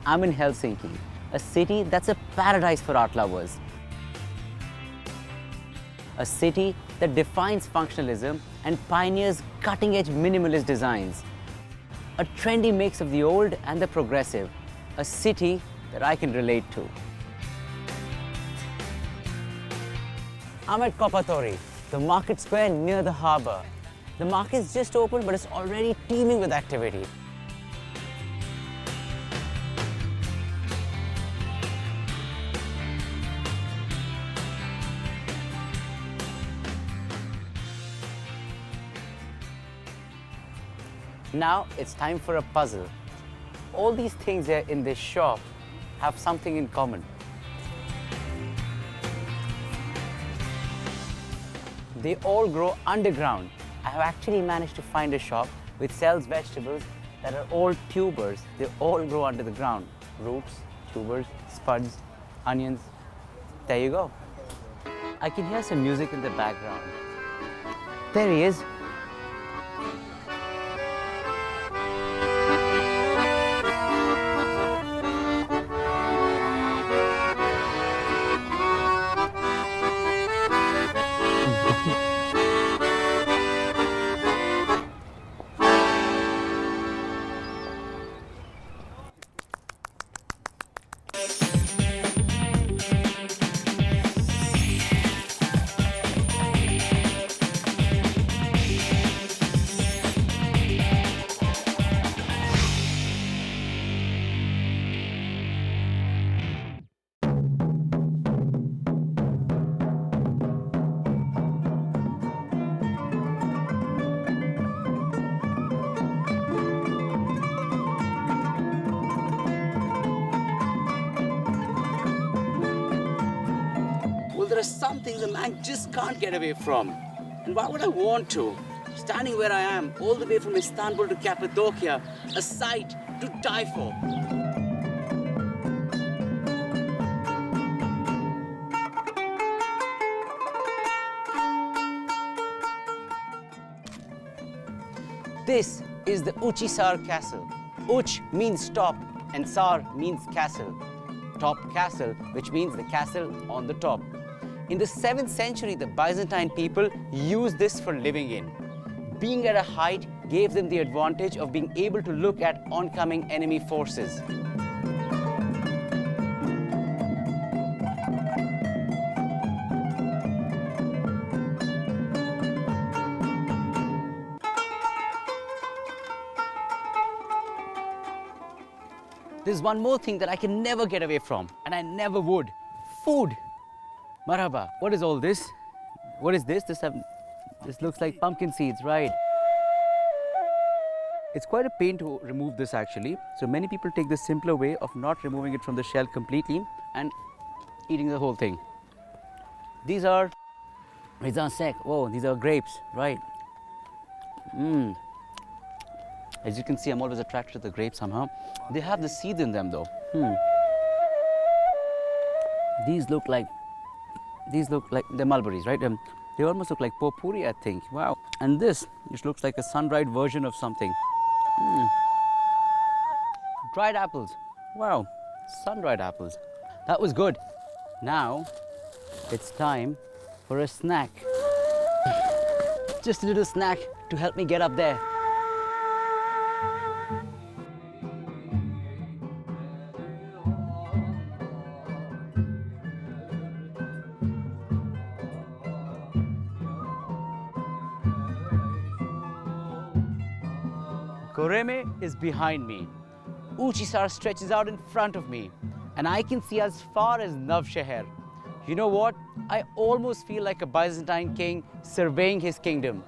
I'm in Helsinki, a city that's a paradise for art lovers. A city that defines functionalism and pioneers cutting-edge minimalist designs. A trendy mix of the old and the progressive. A city that I can relate to. I'm at Kauppattori, the market square near the harbour. The market's just opened, but it's already teeming with activity. Now it's time for a puzzle. All these things here in this shop have something in common. They all grow underground. I have actually managed to find a shop which sells vegetables that are all tubers. They all grow under the ground. Roots, tubers, spuds, onions. There you go. I can hear some music in the background. There he is. Well, there are some things a man just can't get away from. And why would I want to? Standing where I am, all the way from Istanbul to Cappadocia, a sight to die for. This is the Uchisar Castle. Uch means top and Sar means castle. Top castle, which means the castle on the top. In the 7th century, the Byzantine people used this for living in. Being at a height gave them the advantage of being able to look at oncoming enemy forces. There's one more thing that I can never get away from, and I never would. Food. Marhaba, what is all this? What is this? This looks like pumpkin seeds, right? It's quite a pain to remove this actually. So many people take the simpler way of not removing it from the shell completely and eating the whole thing. These are raisin sec. Oh, these are grapes, right? As you can see, I'm always attracted to the grapes somehow. They have the seeds in them though. These look like the mulberries, right? They almost look like potpourri, I think. Wow. And this, which looks like a sun-dried version of something. Dried apples. Wow, sun-dried apples. That was good. Now, it's time for a snack. Just a little snack to help me get up there. Goreme is behind me. Uchisar stretches out in front of me, and I can see as far as Navshehir. You know what? I almost feel like a Byzantine king surveying his kingdom.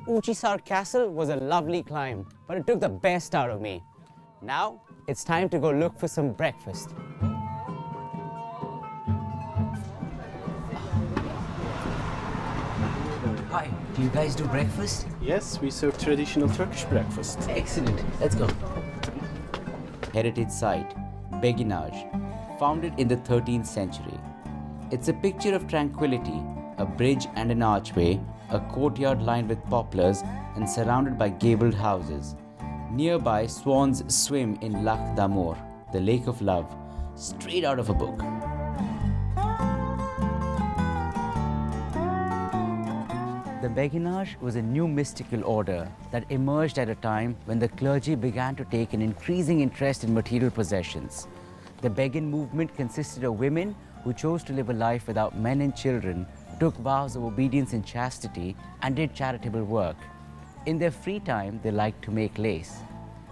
Uchisar Castle was a lovely climb, but it took the best out of me. Now, it's time to go look for some breakfast. Hi. Do you guys do breakfast? Yes, we serve traditional Turkish breakfast. Excellent. Let's go. Heritage site, Beginaj, founded in the 13th century. It's a picture of tranquility, a bridge and an archway, a courtyard lined with poplars and surrounded by gabled houses. Nearby, swans swim in Lac d'Amour, the lake of love, straight out of a book. The Beguinage was a new mystical order that emerged at a time when the clergy began to take an increasing interest in material possessions. The Beguine movement consisted of women who chose to live a life without men and children, took vows of obedience and chastity, and did charitable work. In their free time, they liked to make lace.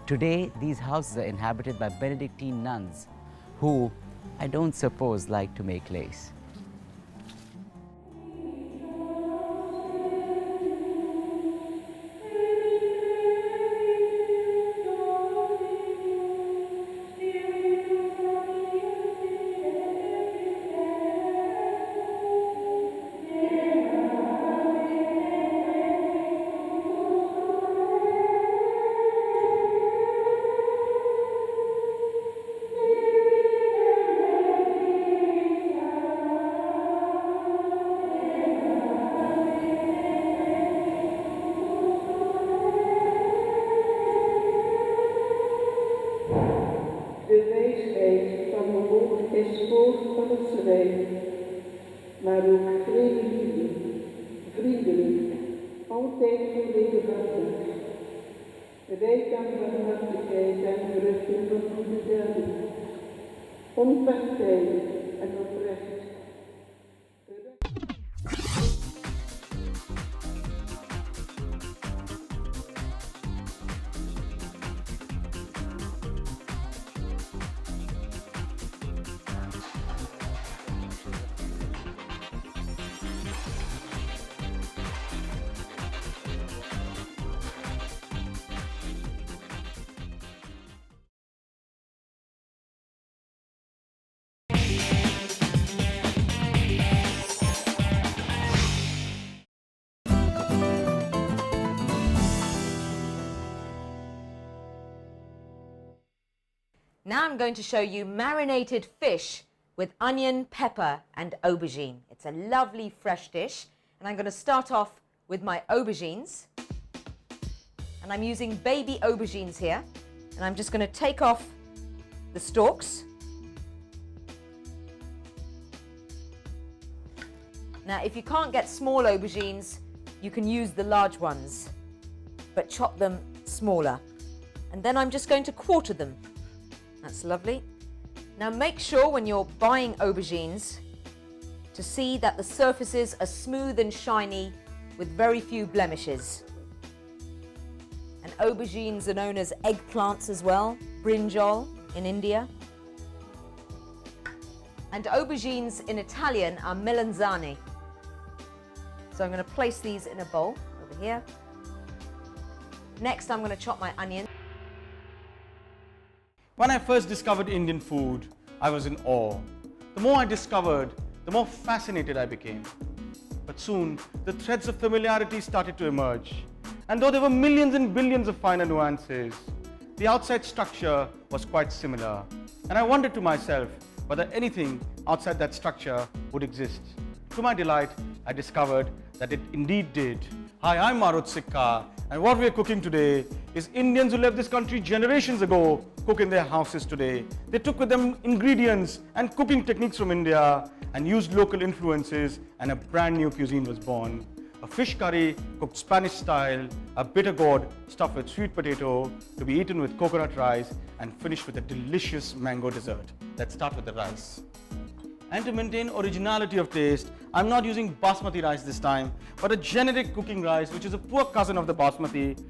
Today, these houses are inhabited by Benedictine nuns who, I don't suppose, like to make lace. Is voor van het schrijven, maar ook vredelievend, vriendelijk, altijd volledig hartelijk. Rijk aan barmhartigheid en verrichting van goede daden, onpartijdig en oprecht. Now I'm going to show you marinated fish with onion, pepper and aubergine. It's a lovely fresh dish, and I'm going to start off with my aubergines. And I'm using baby aubergines here, and I'm just going to take off the stalks. Now if you can't get small aubergines, you can use the large ones, but chop them smaller. And then I'm just going to quarter them. That's lovely. Now make sure when you're buying aubergines to see that the surfaces are smooth and shiny with very few blemishes. And aubergines are known as eggplants as well, brinjal in India. And aubergines in Italian are melanzane. So I'm going to place these in a bowl over here. Next I'm going to chop my onion. When I first discovered Indian food, I was in awe. The more I discovered, the more fascinated I became. But soon, the threads of familiarity started to emerge. And though there were millions and billions of finer nuances, the outside structure was quite similar. And I wondered to myself whether anything outside that structure would exist. To my delight, I discovered that it indeed did. Hi, I'm Marut Sikka, and what we're cooking today is Indians who left this country generations ago cook in their houses today. They took with them ingredients and cooking techniques from India and used local influences, and a brand new cuisine was born. A fish curry cooked Spanish style, a bitter gourd stuffed with sweet potato to be eaten with coconut rice and finished with a delicious mango dessert. Let's start with the rice. And to maintain originality of taste, I'm not using basmati rice this time, but a generic cooking rice, which is a poor cousin of the basmati,